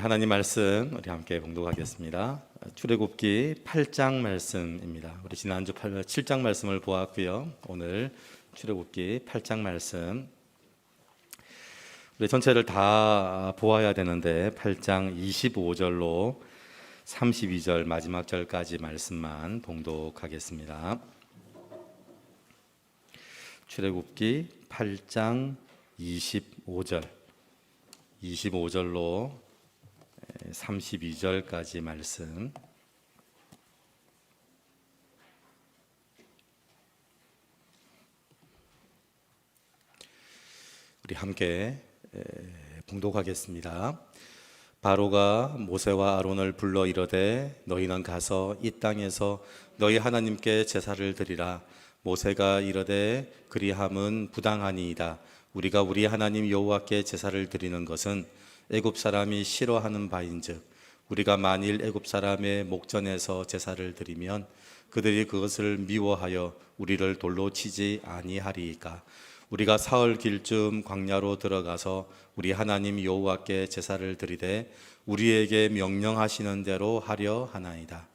하나님 말씀 우리 함께 봉독하겠습니다. 출애굽기 8장 말씀입니다. 우리 지난주 7장 말씀을 보았고요. 오늘 출애굽기 8장 말씀 우리 전체를 다 보아야 되는데 8장 25절로 32절 마지막 절까지 말씀만 봉독하겠습니다. 출애굽기 8장 25절로 32절까지 말씀. 우리 함께 봉독하겠습니다. 바로가 모세와 아론을 불러 이르되 너희는 가서 이 땅에서 너희 하나님께 제사를 드리라. 모세가 이르되 그리함은 부당하니이다. 우리가 우리 하나님 여호와께 제사를 드리는 것은 애굽 사람이 싫어하는 바인즉 우리가 만일 애굽 사람의 목전에서 제사를 드리면 그들이 그것을 미워하여 우리를 돌로 치지 아니하리이까. 우리가 사흘 길쯤 광야로 들어가서 우리 하나님 여호와께 제사를 드리되 우리에게 명령하시는 대로 하려 하나이다.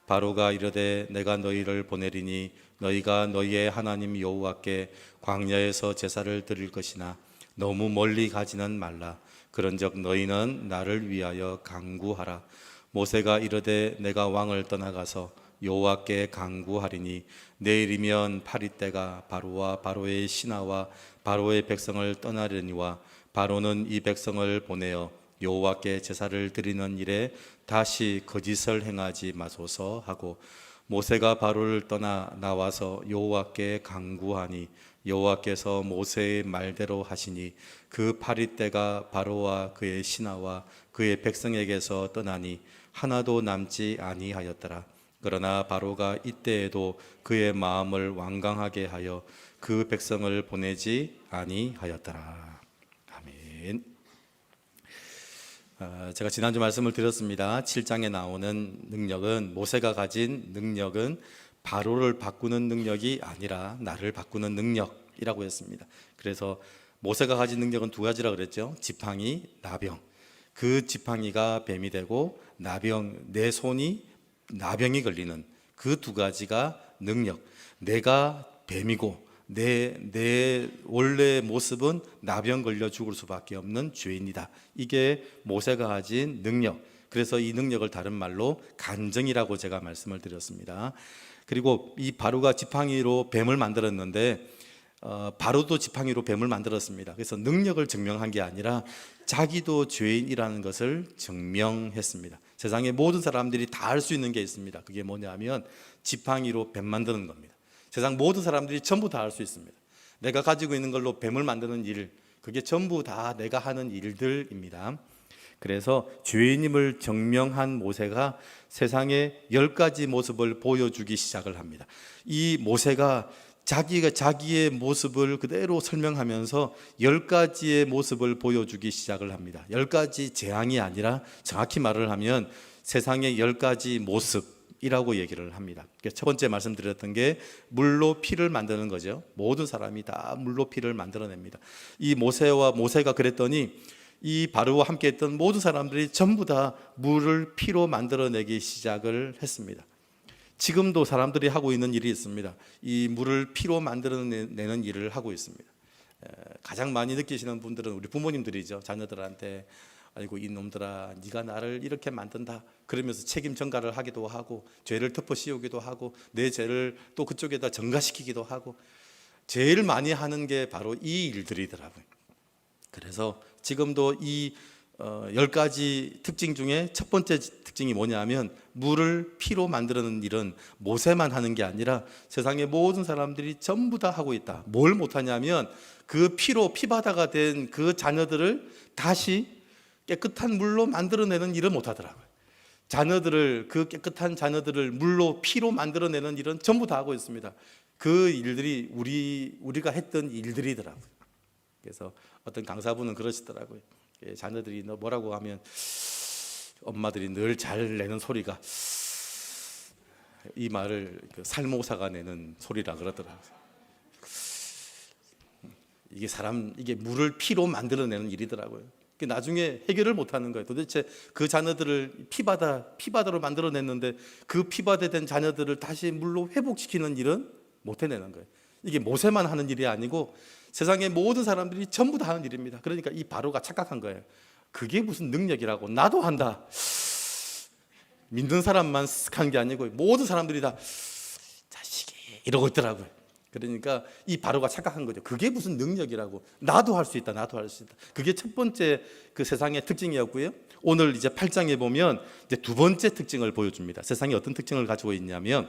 바로가 이르되 내가 너희를 보내리니 너희가 너희의 하나님 여호와께 광야에서 제사를 드릴 것이나 너무 멀리 가지는 말라. 그런즉 너희는 나를 위하여 간구하라. 모세가 이르되 내가 왕을 떠나가서 여호와께 간구하리니 내일이면 파리떼가 바로와 바로의 신하와 바로의 백성을 떠나려니와 바로는 이 백성을 보내어 여호와께 제사를 드리는 일에 다시 거짓을 행하지 마소서 하고 모세가 바로를 떠나 나와서 여호와께 간구하니 여호와께서 모세의 말대로 하시니 그 파리떼가 바로와 그의 신하와 그의 백성에게서 떠나니 하나도 남지 아니하였더라. 그러나 바로가 이때에도 그의 마음을 완강하게 하여 그 백성을 보내지 아니하였더라. 아멘. 제가 지난주 말씀을 드렸습니다. 7장에 나오는 능력은, 모세가 가진 능력은 바로를 바꾸는 능력이 아니라 나를 바꾸는 능력이라고 했습니다. 그래서 모세가 가진 능력은 두 가지라 그랬죠. 지팡이, 나병. 그 지팡이가 뱀이 되고 내 손이 나병이 걸리는 그 두 가지가 능력. 내가 뱀이고 내 원래 모습은 나병 걸려 죽을 수밖에 없는 죄인이다. 이게 모세가 가진 능력. 그래서 이 능력을 다른 말로 간증이라고 제가 말씀을 드렸습니다. 그리고 이 바로가 지팡이로 뱀을 만들었는데 바로도 지팡이로 뱀을 만들었습니다. 그래서 능력을 증명한 게 아니라 자기도 죄인이라는 것을 증명했습니다. 세상의 모든 사람들이 다 할 수 있는 게 있습니다. 그게 뭐냐면 지팡이로 뱀 만드는 겁니다. 세상 모든 사람들이 전부 다 할 수 있습니다. 내가 가지고 있는 걸로 뱀을 만드는 일, 그게 전부 다 내가 하는 일들입니다. 그래서 죄인임을 증명한 모세가 세상에 10가지 모습을 보여주기 시작을 합니다. 이 모세가 자기의 모습을 그대로 설명하면서 10가지의 모습을 보여주기 시작을 합니다. 10가지 재앙이 아니라 정확히 말을 하면 세상의 10가지 모습이라고 얘기를 합니다. 첫 번째 말씀드렸던 게 물로 피를 만드는 거죠. 모든 사람이 다 물로 피를 만들어냅니다. 이 모세가 그랬더니 이 바로와 함께 했던 모든 사람들이 전부 다 물을 피로 만들어내기 시작을 했습니다. 지금도 사람들이 하고 있는 일이 있습니다. 이 물을 피로 만들어내는 일을 하고 있습니다. 가장 많이 느끼시는 분들은 우리 부모님들이죠. 자녀들한테 아이고 이놈들아 네가 나를 이렇게 만든다 그러면서 책임 전가를 하기도 하고 죄를 덮어 씌우기도 하고 내 죄를 또 그쪽에다 전가시키기도 하고 제일 많이 하는 게 바로 이 일들이더라고요. 그래서 지금도 이 10가지 특징 중에 첫 번째 특징이 뭐냐면 물을 피로 만드는 일은 모세만 하는 게 아니라 세상의 모든 사람들이 전부 다 하고 있다. 뭘 못하냐면 그 피바다가 된 그 자녀들을 다시 깨끗한 물로 만들어내는 일을 못하더라고요. 그 깨끗한 자녀들을 물로 피로 만들어내는 일은 전부 다 하고 있습니다. 그 일들이 우리가 했던 일들이더라고요. 그래서 어떤 강사분은 그러시더라고요. 자녀들이 너 뭐라고 하면 엄마들이 늘 잘 내는 소리가 이 말을 살모사가 내는 소리라 그러더라고요. 이게 물을 피로 만들어내는 일이더라고요. 나중에 해결을 못하는 거예요. 도대체 그 자녀들을 피바다로 만들어냈는데 그 피바다된 자녀들을 다시 물로 회복시키는 일은 못 해내는 거예요. 이게 모세만 하는 일이 아니고 세상의 모든 사람들이 전부 다 하는 일입니다. 그러니까 이 바로가 착각한 거예요. 그게 무슨 능력이라고, 나도 한다. 믿는 사람만 한 게 아니고 모든 사람들이 다 자식이 이러고 있더라고요. 그러니까 이 바로가 착각한 거죠. 그게 무슨 능력이라고, 나도 할 수 있다, 나도 할 수 있다. 그게 첫 번째 그 세상의 특징이었고요. 오늘 이제 8장에 보면 이제 두 번째 특징을 보여줍니다. 세상이 어떤 특징을 가지고 있냐면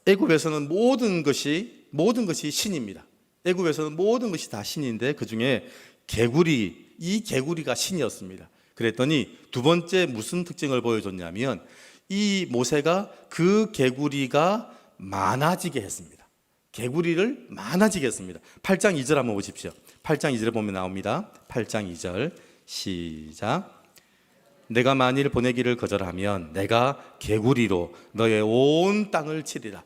애굽에서는 모든 것이 신입니다. 애굽에서는 모든 것이 다 신인데 그 중에 이 개구리가 신이었습니다. 그랬더니 두 번째 무슨 특징을 보여줬냐면 이 모세가 그 개구리가 많아지게 했습니다. 개구리를 많아지게 했습니다. 8장 2절 한번 보십시오. 8장 2절에 보면 나옵니다. 8장 2절 시작. 내가 만일 보내기를 거절하면 내가 개구리로 너의 온 땅을 치리라.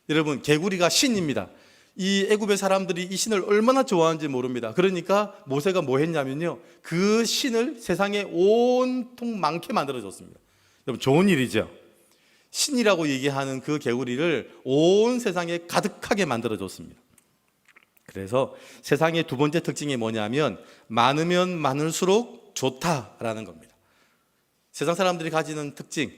여러분, 개구리가 신입니다. 이 애굽의 사람들이 이 신을 얼마나 좋아하는지 모릅니다. 그러니까 모세가 뭐 했냐면요, 그 신을 세상에 온통 많게 만들어줬습니다. 여러분, 좋은 일이죠. 신이라고 얘기하는 그 개구리를 온 세상에 가득하게 만들어줬습니다. 그래서 세상의 두 번째 특징이 뭐냐면 많으면 많을수록 좋다라는 겁니다. 세상 사람들이 가지는 특징,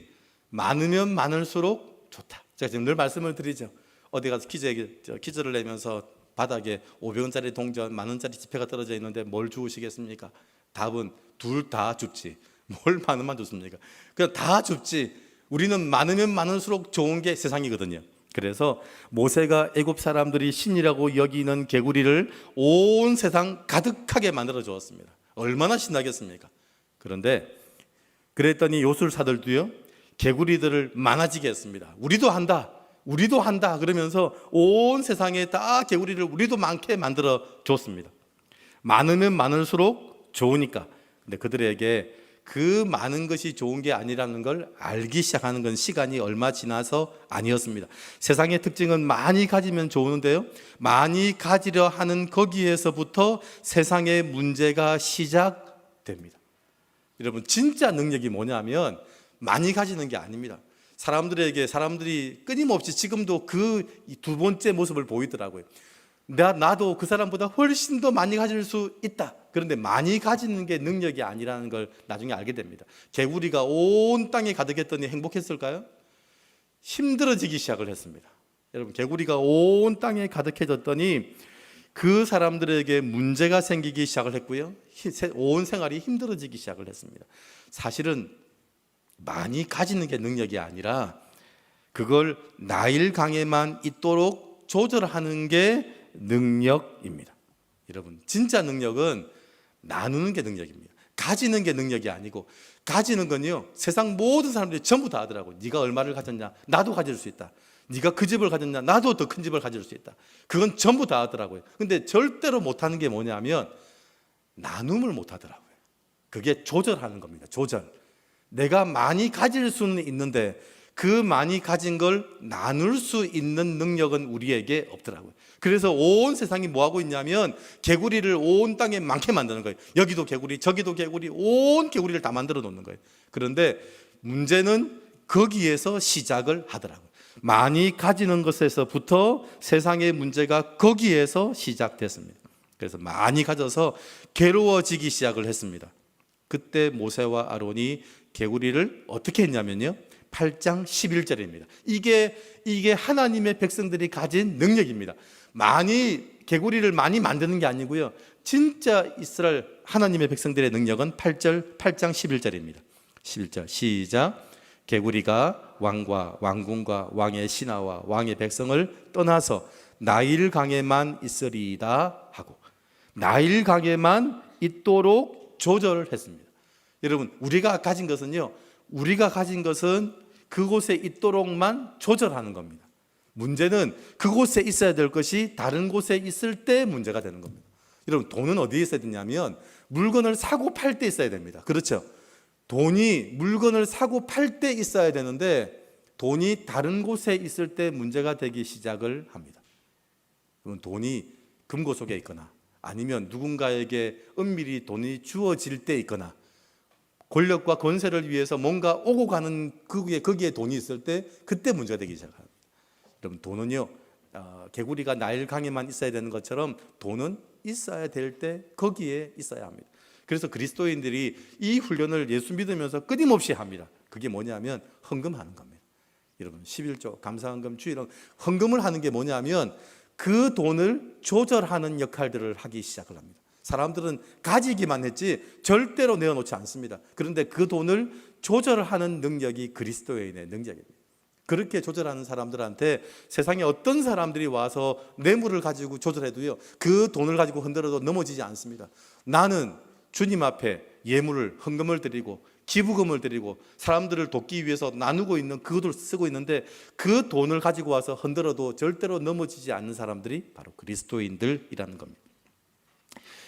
많으면 많을수록 좋다. 제가 지금 늘 말씀을 드리죠. 어디 가서 퀴즈를 내면서 바닥에 500원짜리 동전, 만원짜리 지폐가 떨어져 있는데 뭘 주우시겠습니까? 답은 둘 다 줍지. 뭘 많으면 줍습니까? 그냥 다 줍지. 우리는 많으면 많을수록 좋은 게 세상이거든요. 그래서 모세가 애굽 사람들이 신이라고 여기는 개구리를 온 세상 가득하게 만들어 주었습니다. 얼마나 신나겠습니까? 그런데 그랬더니 요술사들도요, 개구리들을 많아지게 했습니다. 우리도 한다 그러면서 온 세상에 다 개구리를 우리도 많게 만들어 줬습니다. 많으면 많을수록 좋으니까. 근데 그들에게 그 많은 것이 좋은 게 아니라는 걸 알기 시작하는 건 시간이 얼마 지나서 아니었습니다. 세상의 특징은 많이 가지면 좋은데요, 많이 가지려 하는 거기에서부터 세상의 문제가 시작됩니다. 여러분, 진짜 능력이 뭐냐면 많이 가지는 게 아닙니다. 사람들이 끊임없이 지금도 그 두 번째 모습을 보이더라고요. 나도 그 사람보다 훨씬 더 많이 가질 수 있다. 그런데 많이 가지는 게 능력이 아니라는 걸 나중에 알게 됩니다. 개구리가 온 땅에 가득했더니 행복했을까요? 힘들어지기 시작을 했습니다. 여러분, 개구리가 온 땅에 가득해졌더니 그 사람들에게 문제가 생기기 시작을 했고요, 온 생활이 힘들어지기 시작을 했습니다. 사실은 많이 가지는 게 능력이 아니라 그걸 나일강에만 있도록 조절하는 게 능력입니다. 여러분, 진짜 능력은 나누는 게 능력입니다. 가지는 게 능력이 아니고, 가지는 건요, 세상 모든 사람들이 전부 다 하더라고요. 네가 얼마를 가졌냐, 나도 가질 수 있다. 네가 그 집을 가졌냐, 나도 더 큰 집을 가질 수 있다. 그건 전부 다 하더라고요. 근데 절대로 못하는 게 뭐냐면 나눔을 못하더라고요. 그게 조절하는 겁니다. 조절. 내가 많이 가질 수는 있는데 그 많이 가진 걸 나눌 수 있는 능력은 우리에게 없더라고요. 그래서 온 세상이 뭐 하고 있냐면 개구리를 온 땅에 많게 만드는 거예요. 여기도 개구리, 저기도 개구리, 온 개구리를 다 만들어 놓는 거예요. 그런데 문제는 거기에서 시작을 하더라고요. 많이 가지는 것에서부터 세상의 문제가 거기에서 시작됐습니다. 그래서 많이 가져서 괴로워지기 시작을 했습니다. 그때 모세와 아론이 개구리를 어떻게 했냐면요, 8장 11절입니다. 이게 하나님의 백성들이 가진 능력입니다. 개구리를 많이 만드는 게 아니고요, 진짜 이스라엘 하나님의 백성들의 능력은 8장 11절입니다. 11절 시작. 개구리가 왕과 왕궁과 왕의 신하와 왕의 백성을 떠나서 나일강에만 있으리이다 하고, 나일강에만 있도록 조절을 했습니다. 여러분, 우리가 가진 것은 그곳에 있도록만 조절하는 겁니다. 문제는 그곳에 있어야 될 것이 다른 곳에 있을 때 문제가 되는 겁니다. 여러분, 돈은 어디에 있어야 되냐면 물건을 사고 팔 때 있어야 됩니다. 그렇죠? 돈이 물건을 사고 팔 때 있어야 되는데 돈이 다른 곳에 있을 때 문제가 되기 시작을 합니다. 그럼 돈이 금고 속에 있거나 아니면 누군가에게 은밀히 돈이 주어질 때 있거나 권력과 권세를 위해서 뭔가 오고 가는 거기에 돈이 있을 때 그때 문제가 되기 시작합니다. 여러분, 돈은요, 개구리가 나일강에만 있어야 되는 것처럼 돈은 있어야 될 때 거기에 있어야 합니다. 그래서 그리스도인들이 이 훈련을 예수 믿으면서 끊임없이 합니다. 그게 뭐냐면 헌금하는 겁니다. 여러분, 11조, 감사헌금, 주일헌금, 헌금을 하는 게 뭐냐면 그 돈을 조절하는 역할들을 하기 시작을 합니다. 사람들은 가지기만 했지 절대로 내어놓지 않습니다. 그런데 그 돈을 조절하는 능력이 그리스도인의 능력입니다. 그렇게 조절하는 사람들한테 세상에 어떤 사람들이 와서 뇌물을 가지고 조절해도요, 그 돈을 가지고 흔들어도 넘어지지 않습니다. 나는 주님 앞에 예물을, 헌금을 드리고 기부금을 드리고 사람들을 돕기 위해서 나누고 있는 그 돈을 쓰고 있는데 그 돈을 가지고 와서 흔들어도 절대로 넘어지지 않는 사람들이 바로 그리스도인들이라는 겁니다.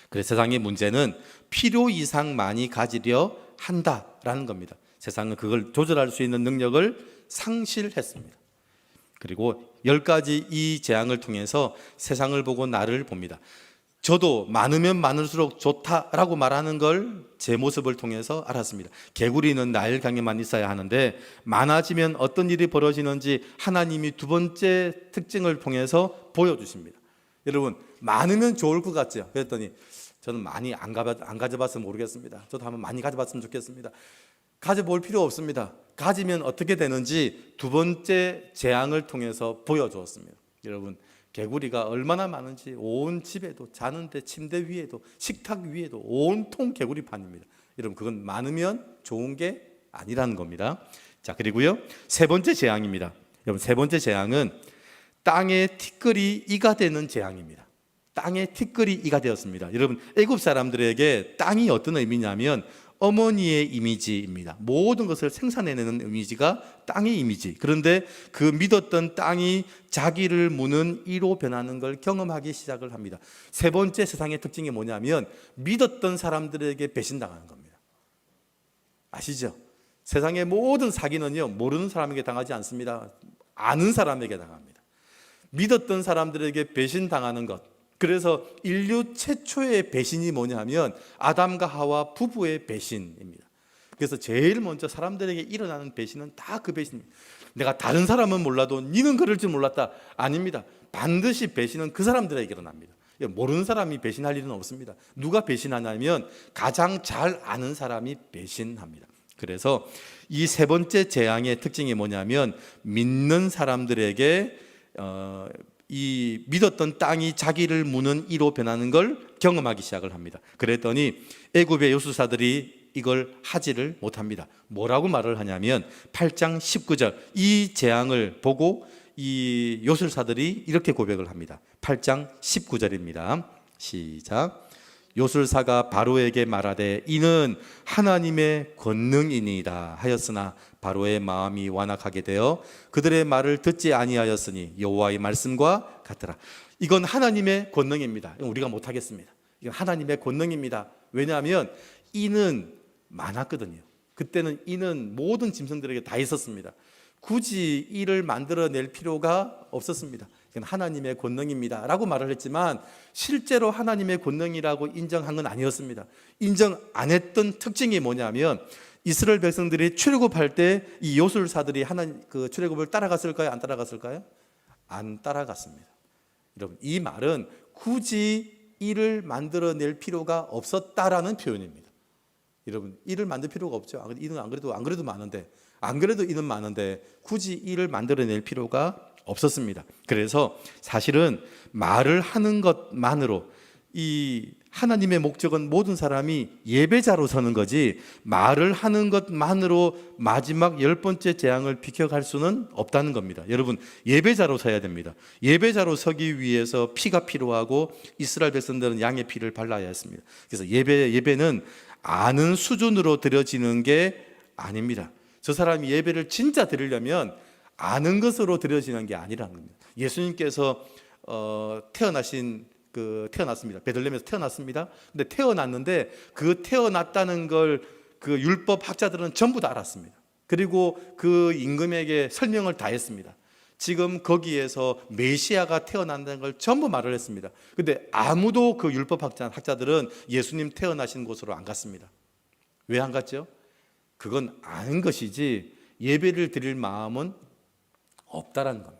그래서 세상의 문제는 필요 이상 많이 가지려 한다라는 겁니다. 세상은 그걸 조절할 수 있는 능력을 상실했습니다. 그리고 10가지 이 재앙을 통해서 세상을 보고 나를 봅니다. 저도 많으면 많을수록 좋다라고 말하는 걸 제 모습을 통해서 알았습니다. 개구리는 나일강에만 있어야 하는데 많아지면 어떤 일이 벌어지는지 하나님이 두 번째 특징을 통해서 보여주십니다. 여러분, 많으면 좋을 것 같죠? 그랬더니 저는 많이 안 가져봤으면 모르겠습니다. 저도 한번 많이 가져봤으면 좋겠습니다. 가져볼 필요 없습니다. 가지면 어떻게 되는지 두 번째 재앙을 통해서 보여주었습니다. 여러분, 개구리가 얼마나 많은지 온 집에도, 자는데 침대 위에도, 식탁 위에도 온통 개구리판입니다. 여러분, 그건 많으면 좋은 게 아니라는 겁니다. 자, 그리고요, 세 번째 재앙입니다. 여러분, 세 번째 재앙은 땅에 티끌이 이가 되는 재앙입니다. 땅에 티끌이 이가 되었습니다. 여러분, 애굽 사람들에게 땅이 어떤 의미냐면 어머니의 이미지입니다. 모든 것을 생산해내는 이미지가 땅의 이미지. 그런데 그 믿었던 땅이 자기를 무는 이로 변하는 걸 경험하기 시작을 합니다. 세 번째 세상의 특징이 뭐냐면 믿었던 사람들에게 배신당하는 겁니다. 아시죠? 세상의 모든 사기는요, 모르는 사람에게 당하지 않습니다. 아는 사람에게 당합니다. 믿었던 사람들에게 배신당하는 것. 그래서 인류 최초의 배신이 뭐냐면 아담과 하와 부부의 배신입니다. 그래서 제일 먼저 사람들에게 일어나는 배신은 다 그 배신입니다. 내가 다른 사람은 몰라도 니는 그럴 줄 몰랐다. 아닙니다. 반드시 배신은 그 사람들에게 일어납니다. 모르는 사람이 배신할 일은 없습니다. 누가 배신하냐면 가장 잘 아는 사람이 배신합니다. 그래서 이 세 번째 재앙의 특징이 뭐냐면 믿는 사람들에게 이 믿었던 땅이 자기를 무는 이로 변하는 걸 경험하기 시작을 합니다. 그랬더니 애굽의 요술사들이 이걸 하지를 못합니다. 뭐라고 말을 하냐면 8장 19절 이 재앙을 보고 이 요술사들이 이렇게 고백을 합니다. 8장 19절입니다. 시작. 요술사가 바로에게 말하되 이는 하나님의 권능이니이다 하였으나 바로의 마음이 완악하게 되어 그들의 말을 듣지 아니하였으니 여호와의 말씀과 같더라. 이건 하나님의 권능입니다. 우리가 못하겠습니다. 이건 하나님의 권능입니다. 왜냐하면 이는 많았거든요. 그때는 이는 모든 짐승들에게 다 있었습니다. 굳이 이를 만들어낼 필요가 없었습니다. 이건 하나님의 권능입니다 라고 말을 했지만 실제로 하나님의 권능이라고 인정한 건 아니었습니다. 인정 안 했던 특징이 뭐냐면 이스라엘 백성들이 출애굽할 때 이 요술사들이 하나님 그 출애굽을 따라갔을까요? 안 따라갔을까요? 안 따라갔습니다. 여러분, 이 말은 굳이 이를 만들어낼 필요가 없었다라는 표현입니다. 여러분, 이를 만들 필요가 없죠. 이는 안 그래도 많은데, 안 그래도 이는 많은데 굳이 이를 만들어낼 필요가 없었습니다. 그래서 사실은 말을 하는 것만으로 이 하나님의 목적은 모든 사람이 예배자로 서는 거지 말을 하는 것만으로 마지막 10번째 재앙을 비켜갈 수는 없다는 겁니다. 여러분, 예배자로 서야 됩니다. 예배자로 서기 위해서 피가 필요하고 이스라엘 백성들은 양의 피를 발라야 했습니다. 그래서 예배는 아는 수준으로 드려지는 게 아닙니다. 저 사람이 예배를 진짜 드리려면 아는 것으로 드려지는 게 아니라는 겁니다. 예수님께서 태어났습니다. 베들레헴에서 태어났습니다. 근데 태어났는데 그 태어났다는 걸 그 율법 학자들은 전부 다 알았습니다. 그리고 그 임금에게 설명을 다 했습니다. 지금 거기에서 메시아가 태어난다는 걸 전부 말을 했습니다. 근데 아무도 그 율법 학자들은 예수님 태어나신 곳으로 안 갔습니다. 왜 안 갔죠? 그건 아는 것이지 예배를 드릴 마음은 없다라는 겁니다.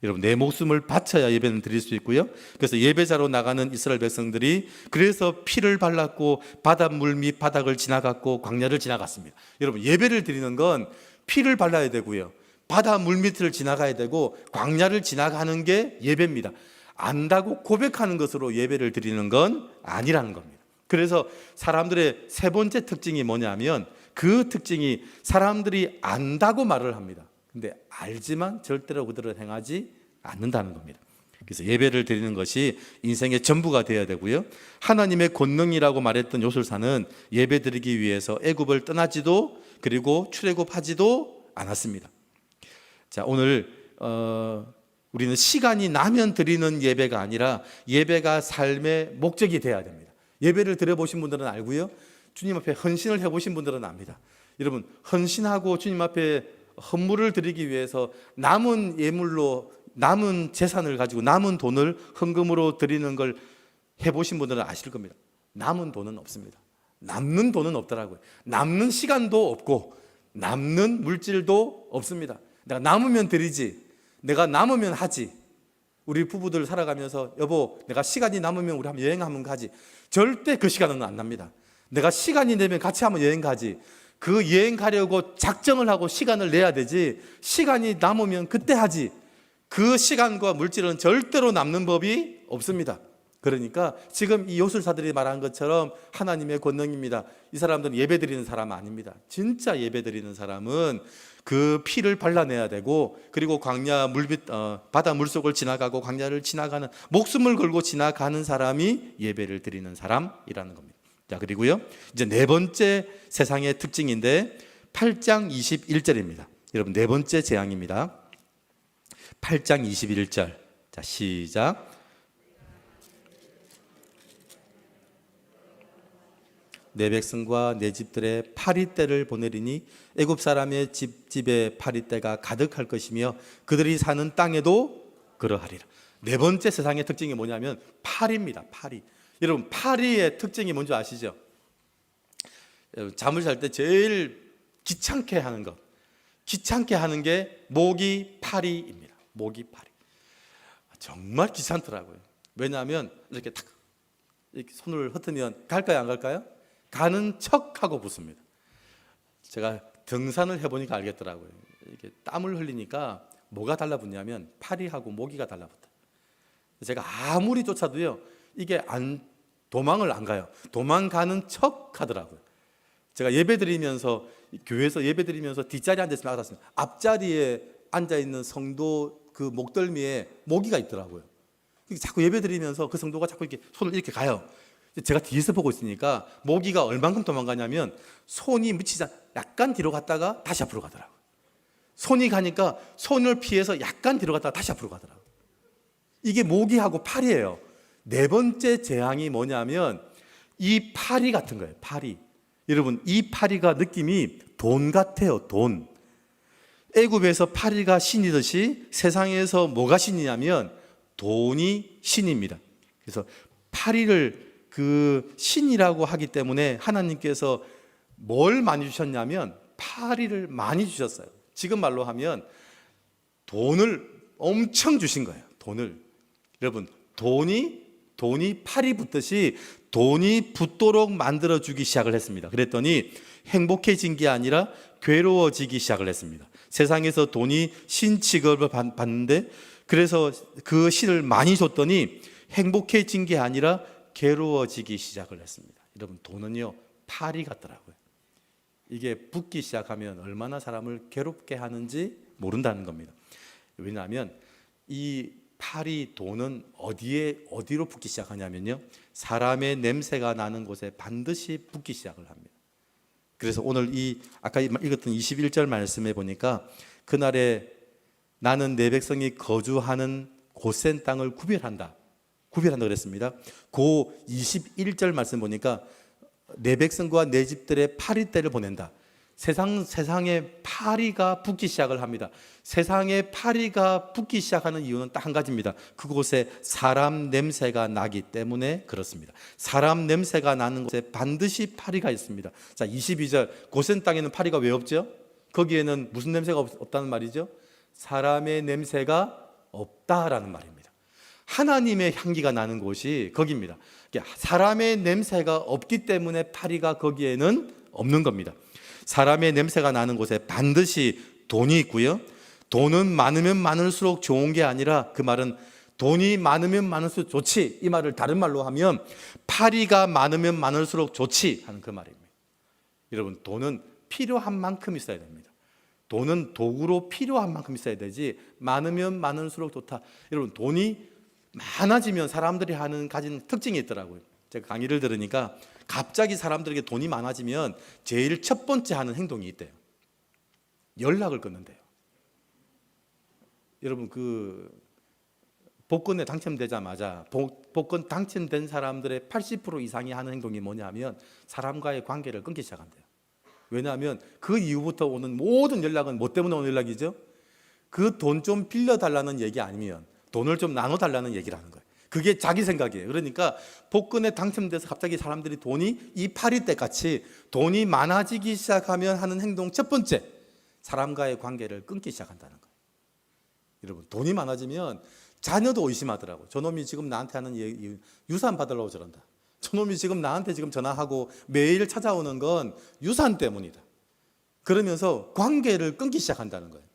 여러분, 내 목숨을 바쳐야 예배는 드릴 수 있고요. 그래서 예배자로 나가는 이스라엘 백성들이 그래서 피를 발랐고 바닷물 및 바닥을 지나갔고 광야를 지나갔습니다. 여러분, 예배를 드리는 건 피를 발라야 되고요, 바닷물 밑을 지나가야 되고 광야를 지나가는 게 예배입니다. 안다고 고백하는 것으로 예배를 드리는 건 아니라는 겁니다. 그래서 사람들의 세 번째 특징이 뭐냐면, 그 특징이 사람들이 안다고 말을 합니다. 근데 알지만 절대로 그대로 행하지 않는다는 겁니다. 그래서 예배를 드리는 것이 인생의 전부가 되어야 되고요, 하나님의 권능이라고 말했던 요술사는 예배 드리기 위해서 애굽을 떠나지도 그리고 출애굽하지도 않았습니다. 자, 오늘 우리는 시간이 나면 드리는 예배가 아니라 예배가 삶의 목적이 되어야 됩니다. 예배를 드려보신 분들은 알고요, 주님 앞에 헌신을 해보신 분들은 압니다. 여러분, 헌신하고 주님 앞에 헌물을 드리기 위해서 남은 예물로, 남은 재산을 가지고 남은 돈을 헌금으로 드리는 걸 해보신 분들은 아실 겁니다. 남은 돈은 없습니다. 남는 돈은 없더라고요. 남는 시간도 없고 남는 물질도 없습니다. 내가 남으면 드리지, 내가 남으면 하지. 우리 부부들 살아가면서 여보, 내가 시간이 남으면 우리 한번 여행 한번 가지. 절대 그 시간은 안 납니다. 내가 시간이 되면 같이 한번 여행 가지. 그 여행 가려고 작정을 하고 시간을 내야 되지, 시간이 남으면 그때 하지. 그 시간과 물질은 절대로 남는 법이 없습니다. 그러니까 지금 이 요술사들이 말한 것처럼 하나님의 권능입니다. 이 사람들은 예배 드리는 사람 아닙니다. 진짜 예배 드리는 사람은 그 피를 발라내야 되고, 그리고 광야 바다 물속을 지나가고 광야를 지나가는, 목숨을 걸고 지나가는 사람이 예배를 드리는 사람이라는 겁니다. 자, 그리고요, 이제 네 번째 세상의 특징인데 8장 21절입니다. 여러분, 네 번째 재앙입니다. 8장 21절. 자, 시작. 내 백성과 내 집들의 파리떼를 보내리니 애굽 사람의 집에 파리떼가 가득할 것이며 그들이 사는 땅에도 그러하리라. 네 번째 세상의 특징이 뭐냐면 파리입니다. 파리. 여러분, 파리의 특징이 뭔지 아시죠? 잠을 잘 때 제일 귀찮게 하는 것, 귀찮게 하는 게 모기 파리입니다. 모기 파리. 정말 귀찮더라고요. 왜냐하면 이렇게 탁 이렇게 손을 흩으면 갈까요, 안 갈까요? 가는 척하고 붙습니다. 제가 등산을 해보니까 알겠더라고요. 이렇게 땀을 흘리니까 뭐가 달라붙냐면 파리하고 모기가 달라붙어요. 제가 아무리 쫓아도요, 이게 도망을 안 가요. 도망가는 척 하더라고요. 제가 예배드리면서, 교회에서 예배드리면서 뒷자리에 앉아있으면 알았습니다. 앞자리에 앉아있는 성도 그 목덜미에 모기가 있더라고요. 자꾸 예배드리면서 그 성도가 자꾸 이렇게 손을 이렇게 가요. 제가 뒤에서 보고 있으니까 모기가 얼만큼 도망가냐면 손이 묻히자 약간 뒤로 갔다가 다시 앞으로 가더라고요. 손이 가니까 손을 피해서 약간 뒤로 갔다가 다시 앞으로 가더라고요. 이게 모기하고 파리예요. 네 번째 재앙이 뭐냐면 이 파리 같은 거예요. 파리. 여러분, 이 파리가 느낌이 돈 같아요. 돈. 애굽에서 파리가 신이듯이 세상에서 뭐가 신이냐면 돈이 신입니다. 그래서 파리를 그 신이라고 하기 때문에 하나님께서 뭘 많이 주셨냐면 파리를 많이 주셨어요. 지금 말로 하면 돈을 엄청 주신 거예요. 돈을. 여러분, 돈이 팔이 붙듯이 돈이 붙도록 만들어주기 시작을 했습니다. 그랬더니 행복해진 게 아니라 괴로워지기 시작을 했습니다. 세상에서 돈이 신 취급을 받는데, 그래서 그 신을 많이 줬더니 행복해진 게 아니라 괴로워지기 시작을 했습니다. 여러분, 돈은요, 파리 같더라고요. 이게 붙기 시작하면 얼마나 사람을 괴롭게 하는지 모른다는 겁니다. 왜냐하면 이 파리 돈은 어디로 붙기 시작하냐면요, 사람의 냄새가 나는 곳에 반드시 붙기 시작을 합니다. 그래서 오늘 아까 읽었던 21절 말씀에 보니까 그날에 나는 내 백성이 거주하는 곧센 땅을 구별한다 그랬습니다. 그 21절 말씀 보니까 내 백성과 내 집들의 파리떼를 보낸다. 세상에 파리가 붙기 시작을 합니다. 세상에 파리가 붙기 시작하는 이유는 딱 한 가지입니다. 그곳에 사람 냄새가 나기 때문에 그렇습니다. 사람 냄새가 나는 곳에 반드시 파리가 있습니다. 자, 22절 고센 땅에는 파리가 왜 없죠? 거기에는 무슨 냄새가 없다는 말이죠? 사람의 냄새가 없다라는 말입니다. 하나님의 향기가 나는 곳이 거기입니다. 사람의 냄새가 없기 때문에 파리가 거기에는 없는 겁니다. 사람의 냄새가 나는 곳에 반드시 돈이 있고요. 돈은 많으면 많을수록 좋은 게 아니라, 그 말은 돈이 많으면 많을수록 좋지, 이 말을 다른 말로 하면 파리가 많으면 많을수록 좋지 하는 그 말입니다. 여러분, 돈은 필요한 만큼 있어야 됩니다. 돈은 도구로 필요한 만큼 있어야 되지, 많으면 많을수록 좋다. 여러분, 돈이 많아지면 사람들이 가진 특징이 있더라고요. 제가 강의를 들으니까 갑자기 사람들에게 돈이 많아지면 제일 첫 번째 하는 행동이 있대요. 연락을 끊는대요. 여러분, 그 복권에 당첨되자마자 복권 당첨된 사람들의 80% 이상이 하는 행동이 뭐냐면 사람과의 관계를 끊기 시작한대요. 왜냐하면 그 이후부터 오는 모든 연락은 뭐 때문에 오는 연락이죠? 그 돈 좀 빌려달라는 얘기 아니면 돈을 좀 나눠달라는 얘기라는 거예요. 그게 자기 생각이에요. 그러니까 복권에 당첨돼서 갑자기 사람들이 돈이 이 파리떼 같이 돈이 많아지기 시작하면 하는 행동 첫 번째, 사람과의 관계를 끊기 시작한다는 거예요. 여러분, 돈이 많아지면 자녀도 의심하더라고요. 저놈이 지금 나한테 하는 유산 받으려고 저런다. 저놈이 지금 나한테 지금 전화하고 매일 찾아오는 건 유산 때문이다. 그러면서 관계를 끊기 시작한다는 거예요.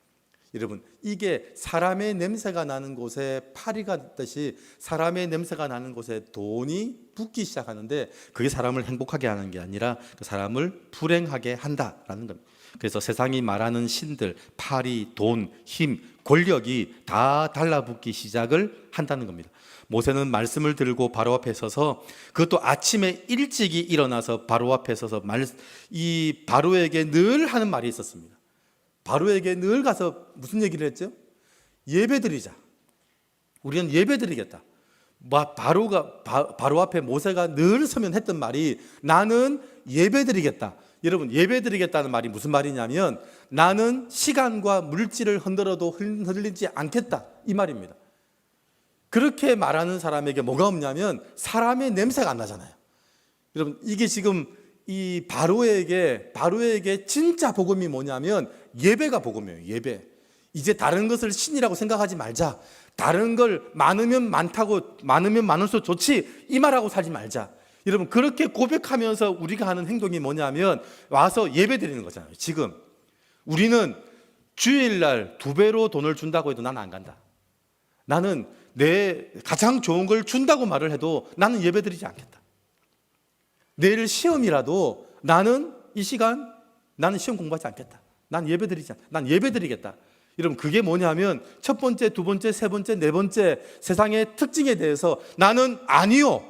여러분, 이게 사람의 냄새가 나는 곳에 파리가 있듯이 사람의 냄새가 나는 곳에 돈이 붙기 시작하는데, 그게 사람을 행복하게 하는 게 아니라 그 사람을 불행하게 한다라는 겁니다. 그래서 세상이 말하는 신들, 파리, 돈, 힘, 권력이 다 달라붙기 시작을 한다는 겁니다. 모세는 말씀을 들고 바로 앞에 서서, 그것도 아침에 일찍이 일어나서 바로 앞에 서서 이 바로에게 늘 하는 말이 있었습니다. 바로에게 늘 가서 무슨 얘기를 했죠? 예배드리자. 우리는 예배드리겠다. 바로 앞에 모세가 늘 서면 했던 말이 나는 예배드리겠다. 여러분, 예배드리겠다는 말이 무슨 말이냐면 나는 시간과 물질을 흔들어도 흔들리지 않겠다, 이 말입니다. 그렇게 말하는 사람에게 뭐가 없냐면 사람의 냄새가 안 나잖아요. 여러분, 이게 지금 이 바로에게 진짜 복음이 뭐냐면 예배가 복음이에요. 예배. 이제 다른 것을 신이라고 생각하지 말자. 다른 걸 많으면 많을수록 좋지, 이 말하고 살지 말자. 여러분, 그렇게 고백하면서 우리가 하는 행동이 뭐냐면 와서 예배 드리는 거잖아요. 지금 우리는 주일날 2배로 돈을 준다고 해도 나는 안 간다. 나는 내 가장 좋은 걸 준다고 말을 해도 나는 예배 드리지 않겠다. 내일 시험이라도 나는 이 시간 나는 시험 공부하지 않겠다. 난 예배 드리겠다. 여러분, 그게 뭐냐면 첫 번째, 두 번째, 세 번째, 네 번째 세상의 특징에 대해서 나는 아니요.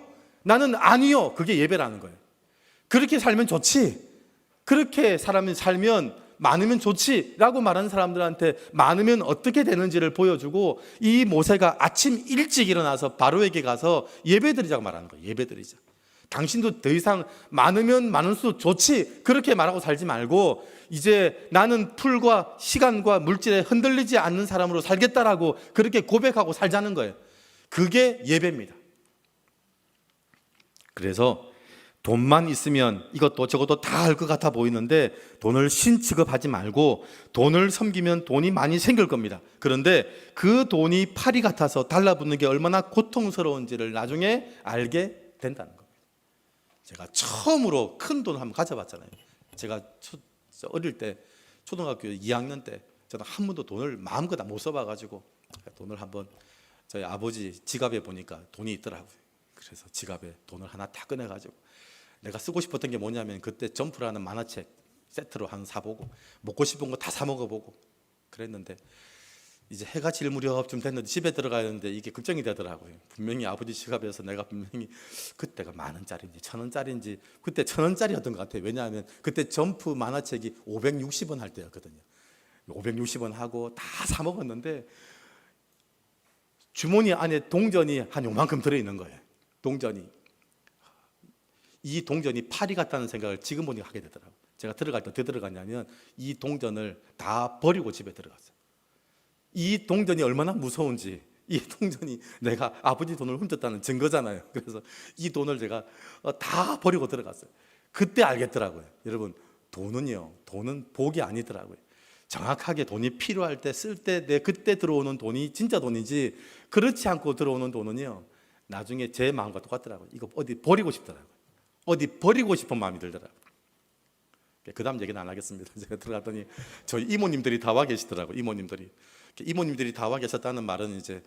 그게 예배라는 거예요. 그렇게 살면 좋지. 그렇게 사람이 살면 많으면 좋지 라고 말하는 사람들한테 많으면 어떻게 되는지를 보여주고, 이 모세가 아침 일찍 일어나서 바로에게 가서 예배드리자고 말하는 거예요. 예배드리자. 당신도 더 이상 많으면 많을수록 좋지, 그렇게 말하고 살지 말고 이제 나는 풀과 시간과 물질에 흔들리지 않는 사람으로 살겠다라고 그렇게 고백하고 살자는 거예요. 그게 예배입니다. 그래서 돈만 있으면 이것도 저것도 다 할 것 같아 보이는데 돈을 신 취급하지 말고 돈을 섬기면 돈이 많이 생길 겁니다. 그런데 그 돈이 파리 같아서 달라붙는 게 얼마나 고통스러운지를 나중에 알게 된다는 겁니다. 제가 처음으로 큰 돈을 한번 가져봤잖아요. 제가 어릴 때 초등학교 2학년 때 저는 한 번도 돈을 마음껏 못 써봐가지고 돈을 한번 저희 아버지 지갑에 보니까 돈이 있더라고요. 그래서 지갑에 돈을 하나 딱 꺼내가지고 내가 쓰고 싶었던 게 뭐냐면 그때 점프라는 만화책 세트로 한 사보고 먹고 싶은 거 다 사 먹어보고 그랬는데, 이제 해가 질 무렵쯤 됐는데 집에 들어가야 하는데 이게 걱정이 되더라고요. 분명히 아버지 지갑에서 내가 분명히 그때가 10,000원짜리인지 1,000원짜리인지, 그때 1,000원짜리였던 것 같아요. 왜냐하면 그때 점프 만화책이 560원 할 때였거든요. 560원 하고 다 사 먹었는데 주머니 안에 동전이 한 요만큼 들어있는 거예요. 이 동전이 파리 같다는 생각을 지금 보니까 하게 되더라고요. 제가 들어갈 때 어떻게 들어갔냐면 이 동전을 다 버리고 집에 들어갔어요. 이 동전이 얼마나 무서운지, 이 동전이 내가 아버지 돈을 훔쳤다는 증거잖아요. 그래서 이 돈을 제가 다 버리고 들어갔어요. 그때 알겠더라고요. 여러분, 돈은 복이 아니더라고요. 정확하게 돈이 필요할 때 쓸 때 내 그때 들어오는 돈이 진짜 돈이지, 그렇지 않고 들어오는 돈은요 나중에 제 마음과 똑같더라고요. 이거 어디 버리고 싶더라고요. 어디 버리고 싶은 마음이 들더라고요. 그 다음 얘기는 안 하겠습니다. 제가 들어갔더니 저희 이모님들이 다 와 계시더라고요. 이모님들이 다 와 계셨다는 말은 이제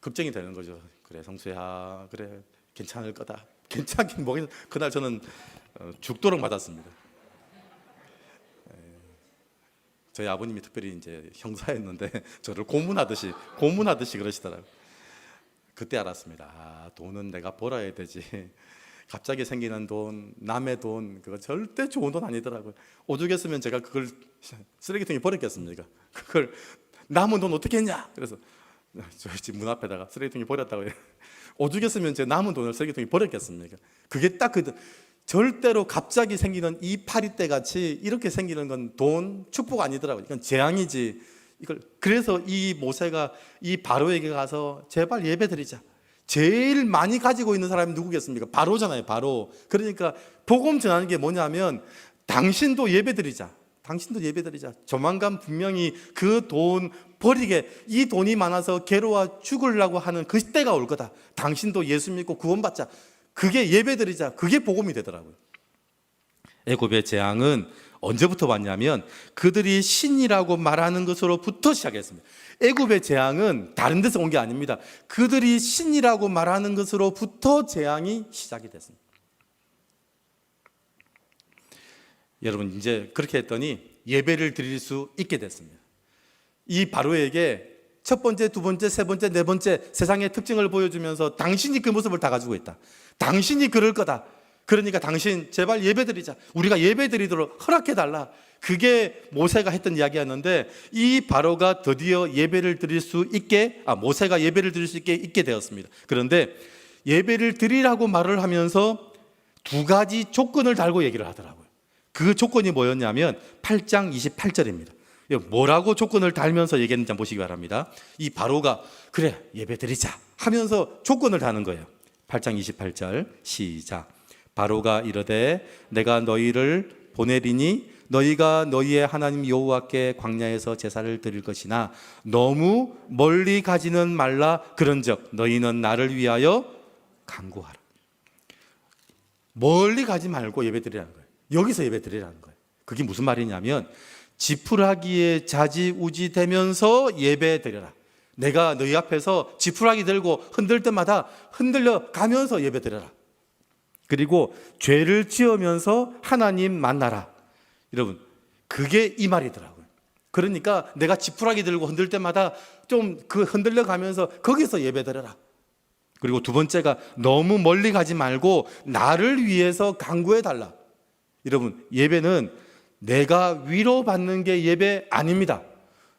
걱정이 되는 거죠. 그래 성수야, 그래 괜찮을 거다. 괜찮긴 뭐겠어. 그날 저는 죽도록 맞았습니다. 저희 아버님이 특별히 이제 형사였는데 저를 고문하듯이 그러시더라고요. 그때 알았습니다. 아, 돈은 내가 벌어야 되지. 갑자기 생기는 돈, 남의 돈, 그거 절대 좋은 돈 아니더라고요. 오죽했으면 제가 그걸 쓰레기통에 버렸겠습니까? 그걸 남은 돈 어떻게 했냐? 그래서 저희 집 문 앞에다가 쓰레기통에 버렸다고 해요. 오죽했으면 제 남은 돈을 쓰레기통에 버렸겠습니까? 그게 딱 절대로 갑자기 생기는 이 파리떼 같이 이렇게 생기는 건 돈, 축복 아니더라고요. 이건 재앙이지. 그래서 이 모세가 이 바로에게 가서 제발 예배드리자. 제일 많이 가지고 있는 사람이 누구겠습니까? 바로잖아요, 바로. 그러니까 복음 전하는 게 뭐냐면 당신도 예배드리자. 조만간 분명히 그 돈 버리게, 이 돈이 많아서 괴로워 죽으려고 하는 그 때가 올 거다. 당신도 예수 믿고 구원받자. 그게 예배드리자. 그게 복음이 되더라고요. 애굽의 재앙은 언제부터 왔냐면 그들이 신이라고 말하는 것으로부터 시작했습니다. 애굽의 재앙은 다른 데서 온 게 아닙니다. 그들이 신이라고 말하는 것으로부터 재앙이 시작이 됐습니다. 여러분, 이제 그렇게 했더니 예배를 드릴 수 있게 됐습니다. 이 바로에게 첫 번째, 두 번째, 세 번째, 네 번째 세상의 특징을 보여주면서 당신이 그 모습을 다 가지고 있다. 당신이 그럴 거다. 그러니까 당신 제발 예배드리자. 우리가 예배드리도록 허락해달라. 그게 모세가 했던 이야기였는데 이 바로가 드디어 예배를 드릴 수 있게, 모세가 예배를 드릴 수 있게 되었습니다. 그런데 예배를 드리라고 말을 하면서 두 가지 조건을 달고 얘기를 하더라고요. 그 조건이 뭐였냐면 8장 28절입니다. 뭐라고 조건을 달면서 얘기했는지 한번 보시기 바랍니다. 이 바로가 그래 예배드리자 하면서 조건을 다는 거예요. 8장 28절 시작. 바로가 이르되 내가 너희를 보내리니 너희가 너희의 하나님 여호와께 광야에서 제사를 드릴 것이나 너무 멀리 가지는 말라. 그런즉 너희는 나를 위하여 간구하라. 멀리 가지 말고 예배드리라는 거예요. 여기서 예배드리라는 거예요. 그게 무슨 말이냐면 지푸라기에 자지우지 되면서 예배드려라. 내가 너희 앞에서 지푸라기 들고 흔들 때마다 흔들려 가면서 예배드려라. 그리고 죄를 지으면서 하나님 만나라. 여러분, 그게 이 말이더라고요. 그러니까 내가 지푸라기 들고 흔들 때마다 좀 그 흔들려 가면서 거기서 예배드려라. 그리고 두 번째가 너무 멀리 가지 말고 나를 위해서 간구해 달라. 여러분, 예배는 내가 위로받는 게 예배 아닙니다.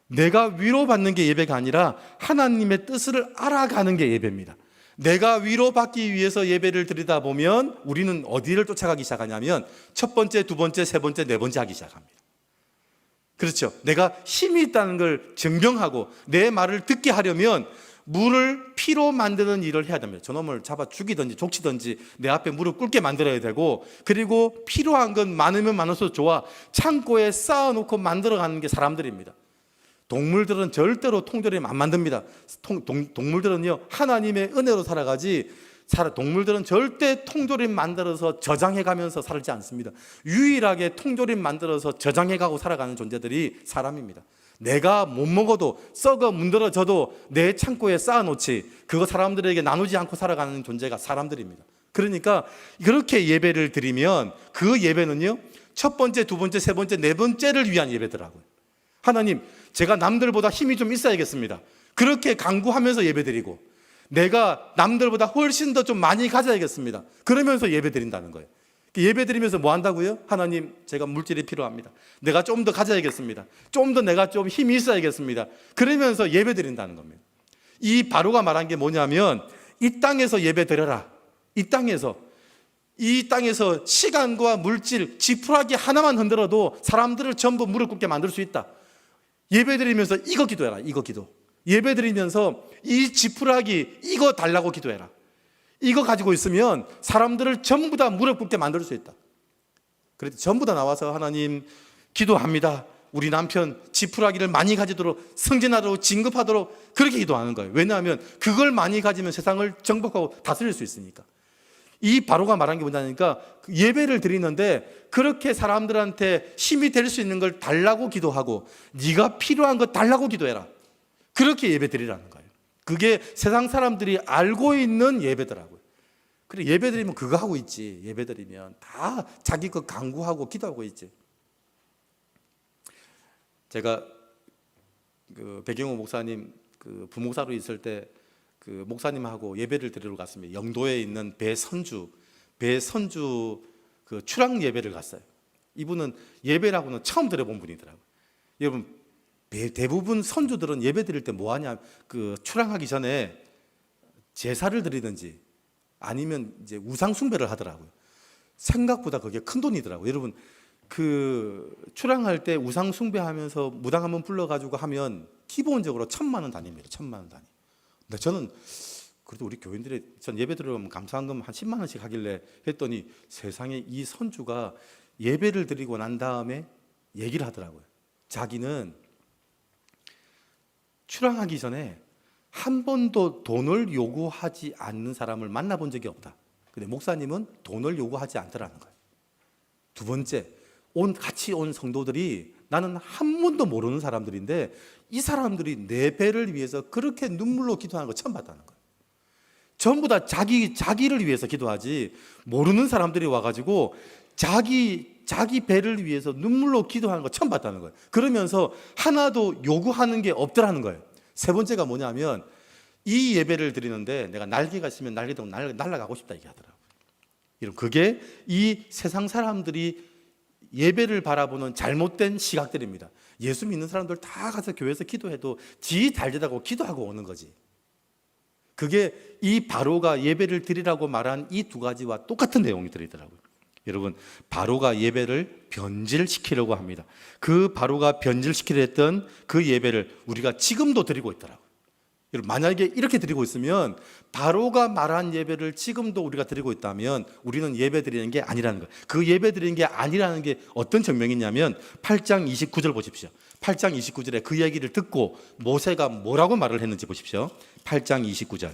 내가 위로받는 게 예배가 아니라 하나님의 뜻을 알아가는 게 예배입니다. 내가 위로받기 위해서 예배를 드리다 보면 우리는 어디를 쫓아가기 시작하냐면 첫 번째, 두 번째, 세 번째, 네 번째 하기 시작합니다. 그렇죠. 내가 힘이 있다는 걸 증명하고 내 말을 듣게 하려면 물을 피로 만드는 일을 해야 됩니다. 저놈을 잡아 죽이든지 족치든지 내 앞에 무릎 꿇게 만들어야 되고, 그리고 필요한 건 많으면 많을수록 좋아. 창고에 쌓아놓고 만들어가는 게 사람들입니다. 동물들은 절대로 통조림 안 만듭니다. 동물들은요 하나님의 은혜로 살아가지, 동물들은 절대 통조림 만들어서 저장해가면서 살지 않습니다. 유일하게 통조림 만들어서 저장해가고 살아가는 존재들이 사람입니다. 내가 못 먹어도 썩어 문드러져도 내 창고에 쌓아놓지, 그거 사람들에게 나누지 않고 살아가는 존재가 사람들입니다. 그러니까 그렇게 예배를 드리면 그 예배는요 첫 번째, 두 번째, 세 번째, 네 번째를 위한 예배더라고요. 하나님, 제가 남들보다 힘이 좀 있어야겠습니다. 그렇게 간구하면서 예배드리고, 내가 남들보다 훨씬 더 좀 많이 가져야겠습니다. 그러면서 예배드린다는 거예요. 예배드리면서 뭐 한다고요? 하나님, 제가 물질이 필요합니다. 내가 좀 더 가져야겠습니다. 좀 더 내가 좀 힘이 있어야겠습니다. 그러면서 예배드린다는 겁니다. 이 바로가 말한 게 뭐냐면 이 땅에서 예배드려라. 이 땅에서 이 땅에서 시간과 물질, 지푸라기 하나만 흔들어도 사람들을 전부 무릎 꿇게 만들 수 있다. 예배 드리면서 이거 기도해라. 이거 기도. 예배 드리면서 이 지푸라기 이거 달라고 기도해라. 이거 가지고 있으면 사람들을 전부 다 무릎 꿇게 만들 수 있다. 그래서 전부 다 나와서 하나님 기도합니다. 우리 남편 지푸라기를 많이 가지도록 승진하도록 진급하도록 그렇게 기도하는 거예요. 왜냐하면 그걸 많이 가지면 세상을 정복하고 다스릴 수 있으니까. 이 바로가 말한 게 뭐냐니까 예배를 드리는데 그렇게 사람들한테 힘이 될 수 있는 걸 달라고 기도하고 네가 필요한 거 달라고 기도해라. 그렇게 예배 드리라는 거예요. 그게 세상 사람들이 알고 있는 예배더라고요. 그래 예배 드리면 그거 하고 있지. 예배 드리면 다 자기 거 간구하고 기도하고 있지. 제가 그 배경호 목사님 그 부목사로 있을 때 그 목사님하고 예배를 드리러 갔습니다. 영도에 있는 배선주 그 추랑 예배를 갔어요. 이분은 예배라고는 처음 들어본 분이더라고요. 여러분 대부분 선주들은 예배 드릴 때 뭐 하냐? 그 추랑하기 전에 제사를 드리든지 아니면 이제 우상 숭배를 하더라고요. 생각보다 그게 큰 돈이더라고요. 여러분 그 추랑할 때 우상 숭배하면서 무당 한번 불러가지고 하면 기본적으로 1,000만 원 단위입니다. 1,000만 원 단위. 근데 저는 그래도 우리 교인들이 전 예배 들어가면 감사한금 한 10만 원씩 하길래 했더니 세상에 이 선주가 예배를 드리고 난 다음에 얘기를 하더라고요. 자기는 추랑하기 전에 한 번도 돈을 요구하지 않는 사람을 만나본 적이 없다. 근데 목사님은 돈을 요구하지 않더라는 거예요. 두 번째, 같이 온 성도들이 나는 한 번도 모르는 사람들인데 이 사람들이 내 배를 위해서 그렇게 눈물로 기도하는 거 처음 봤다는 거예요. 전부 다 자기를 위해서 기도하지 모르는 사람들이 와가지고 자기 배를 위해서 눈물로 기도하는 거 처음 봤다는 거예요. 그러면서 하나도 요구하는 게 없더라는 거예요. 세 번째가 뭐냐면 이 예배를 드리는데 내가 날개가 있으면 날개도 날아가고 싶다 얘기하더라고요. 여러분 그게 이 세상 사람들이 예배를 바라보는 잘못된 시각들입니다. 예수 믿는 사람들 다 가서 교회에서 기도해도 지 달되다고 기도하고 오는 거지. 그게 이 바로가 예배를 드리라고 말한 이 두 가지와 똑같은 내용이 들리더라고요. 여러분 바로가 예배를 변질시키려고 합니다. 그 바로가 변질시키려 했던 그 예배를 우리가 지금도 드리고 있더라고요. 여러분 만약에 이렇게 드리고 있으면 바로가 말한 예배를 지금도 우리가 드리고 있다면 우리는 예배 드리는 게 아니라는 거예요. 그 예배 드리는 게 아니라는 게 어떤 증명이냐면 8장 29절 보십시오. 8장 29절에 그 얘기를 듣고 모세가 뭐라고 말을 했는지 보십시오. 8장 29절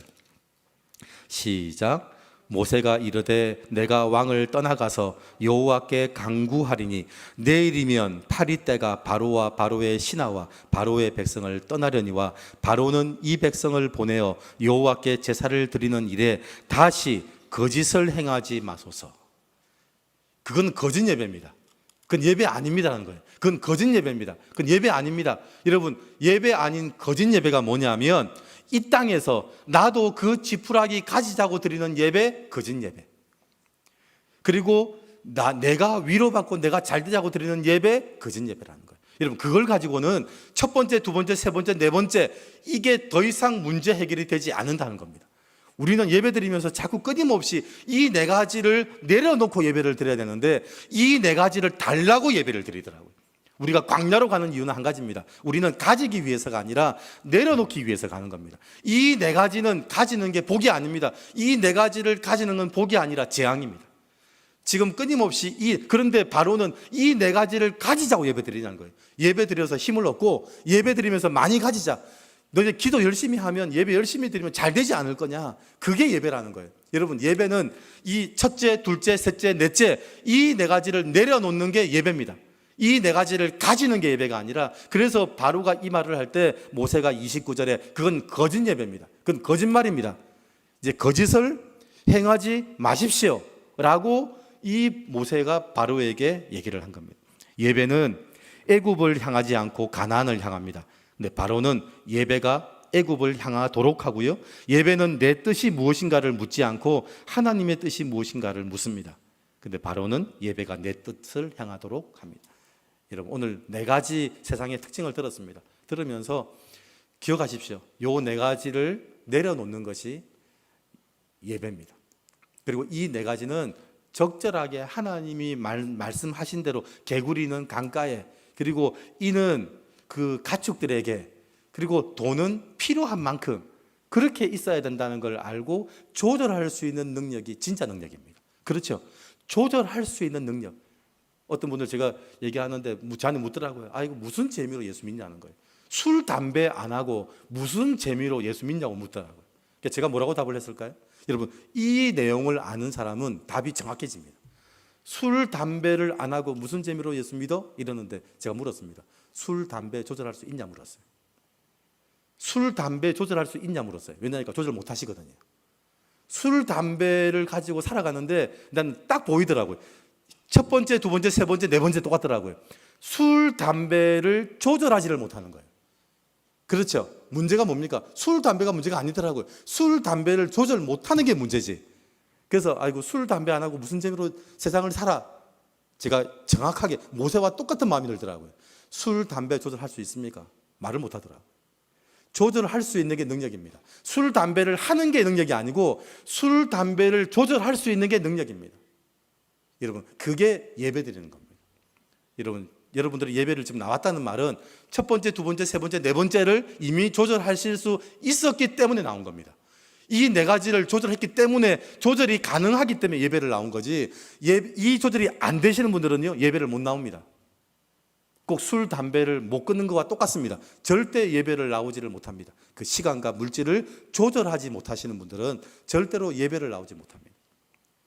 시작. 모세가 이르되 내가 왕을 떠나가서 여호와께 간구하리니 내일이면 파리떼가 바로와 바로의 신하와 바로의 백성을 떠나려니와 바로는 이 백성을 보내어 여호와께 제사를 드리는 일에 다시 거짓을 행하지 마소서. 그건 거짓 예배입니다. 그건 예배 아닙니다라는 거예요. 그건 거짓 예배입니다. 그건 예배 아닙니다. 여러분 예배 아닌 거짓 예배가 뭐냐면 이 땅에서 나도 그 지푸라기 가지자고 드리는 예배, 거짓 예배. 그리고 내가 위로받고 내가 잘 되자고 드리는 예배, 거짓 예배라는 거예요. 여러분 그걸 가지고는 첫 번째, 두 번째, 세 번째, 네 번째 이게 더 이상 문제 해결이 되지 않는다는 겁니다. 우리는 예배 드리면서 자꾸 끊임없이 이 네 가지를 내려놓고 예배를 드려야 되는데 이 네 가지를 달라고 예배를 드리더라고요. 우리가 광야로 가는 이유는 한 가지입니다. 우리는 가지기 위해서가 아니라 내려놓기 위해서 가는 겁니다. 이 네 가지는 가지는 게 복이 아닙니다. 이 네 가지를 가지는 건 복이 아니라 재앙입니다. 지금 끊임없이 그런데 바로는 이 네 가지를 가지자고 예배 드리자는 거예요. 예배 드려서 힘을 얻고 예배 드리면서 많이 가지자. 너희 기도 열심히 하면 예배 열심히 드리면 잘 되지 않을 거냐. 그게 예배라는 거예요. 여러분 예배는 이 첫째, 둘째, 셋째, 넷째 이 네 가지를 내려놓는 게 예배입니다. 이 네 가지를 가지는 게 예배가 아니라 그래서 바로가 이 말을 할 때 모세가 29절에 그건 거짓 예배입니다. 그건 거짓말입니다. 이제 거짓을 행하지 마십시오 라고 이 모세가 바로에게 얘기를 한 겁니다. 예배는 애굽을 향하지 않고 가나안을 향합니다. 근데 바로는 예배가 애굽을 향하도록 하고요. 예배는 내 뜻이 무엇인가를 묻지 않고 하나님의 뜻이 무엇인가를 묻습니다. 근데 바로는 예배가 내 뜻을 향하도록 합니다. 여러분 오늘 네 가지 세상의 특징을 들었습니다. 들으면서 기억하십시오. 요 네 가지를 내려놓는 것이 예배입니다. 그리고 이 네 가지는 적절하게 하나님이 말씀하신 대로 개구리는 강가에, 그리고 이는 그 가축들에게, 그리고 돈은 필요한 만큼 그렇게 있어야 된다는 걸 알고 조절할 수 있는 능력이 진짜 능력입니다. 그렇죠? 조절할 수 있는 능력. 어떤 분들 제가 얘기하는데 저한테 묻더라고요. 이거 무슨 재미로 예수 믿냐는 거예요. 술, 담배 안 하고 무슨 재미로 예수 믿냐고 묻더라고요. 그러니까 제가 뭐라고 답을 했을까요? 여러분, 이 내용을 아는 사람은 답이 정확해집니다. 술, 담배를 안 하고 무슨 재미로 예수 믿어? 이러는데 제가 물었습니다. 술, 담배 조절할 수 있냐 물었어요. 술, 담배 조절할 수 있냐 물었어요. 왜냐니까 조절 못 하시거든요. 술, 담배를 가지고 살아가는데 난 딱 보이더라고요. 첫 번째, 두 번째, 세 번째, 네 번째 똑같더라고요. 술, 담배를 조절하지를 못하는 거예요. 그렇죠? 문제가 뭡니까? 술, 담배가 문제가 아니더라고요. 술, 담배를 조절 못하는 게 문제지. 그래서 술, 담배 안 하고 무슨 재미로 세상을 살아? 제가 정확하게 모세와 똑같은 마음이 들더라고요. 술, 담배 조절할 수 있습니까? 말을 못 하더라고요. 조절할 수 있는 게 능력입니다. 술, 담배를 하는 게 능력이 아니고 술, 담배를 조절할 수 있는 게 능력입니다. 여러분, 그게 예배 드리는 겁니다. 여러분들이 예배를 지금 나왔다는 말은 첫 번째, 두 번째, 세 번째, 네 번째를 이미 조절하실 수 있었기 때문에 나온 겁니다. 이 네 가지를 조절했기 때문에, 조절이 가능하기 때문에 예배를 나온 거지, 이 조절이 안 되시는 분들은요, 예배를 못 나옵니다. 꼭 술, 담배를 못 끊는 것과 똑같습니다. 절대 예배를 나오지를 못합니다. 그 시간과 물질을 조절하지 못하시는 분들은 절대로 예배를 나오지 못합니다.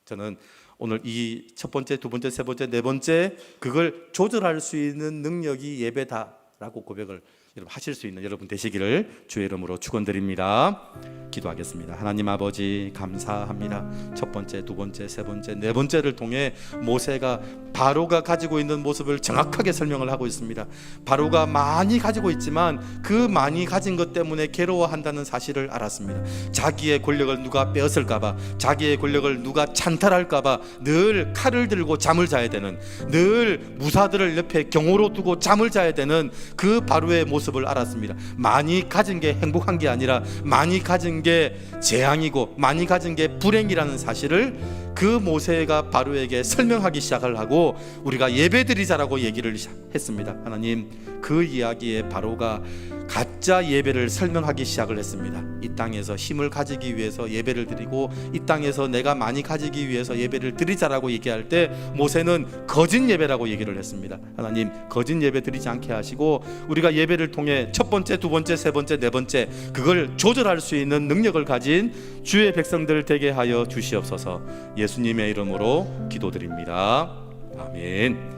저는 오늘 이 첫 번째, 두 번째, 세 번째, 네 번째, 그걸 조절할 수 있는 능력이 예배다라고 고백을 여러분 하실 수 있는 여러분 되시기를 주의 이름으로 축원드립니다. 기도하겠습니다. 하나님 아버지, 감사합니다. 첫 번째, 두 번째, 세 번째, 네 번째를 통해 모세가 바로가 가지고 있는 모습을 정확하게 설명을 하고 있습니다. 바로가 많이 가지고 있지만 그 많이 가진 것 때문에 괴로워한다는 사실을 알았습니다. 자기의 권력을 누가 빼앗을까 봐, 자기의 권력을 누가 찬탈할까 봐 늘 칼을 들고 잠을 자야 되는, 늘 무사들을 옆에 경호로 두고 잠을 자야 되는 그 바로의 모습을 알았습니다. 많이 가진 게 행복한 게 아니라 많이 가진 게 재앙이고 많이 가진 게 불행이라는 사실을 그 모세가 바로에게 설명하기 시작을 하고 우리가 예배드리자라고 얘기를 했습니다. 하나님, 그 이야기에 바로가 가짜 예배를 설명하기 시작을 했습니다. 이 땅에서 힘을 가지기 위해서 예배를 드리고 이 땅에서 내가 많이 가지기 위해서 예배를 드리자라고 얘기할 때 모세는 거짓 예배라고 얘기를 했습니다. 하나님, 거짓 예배 드리지 않게 하시고 우리가 예배를 통해 첫 번째, 두 번째, 세 번째, 네 번째 그걸 조절할 수 있는 능력을 가진 주의 백성들 되게 하여 주시옵소서. 예수님의 이름으로 기도드립니다. 아멘.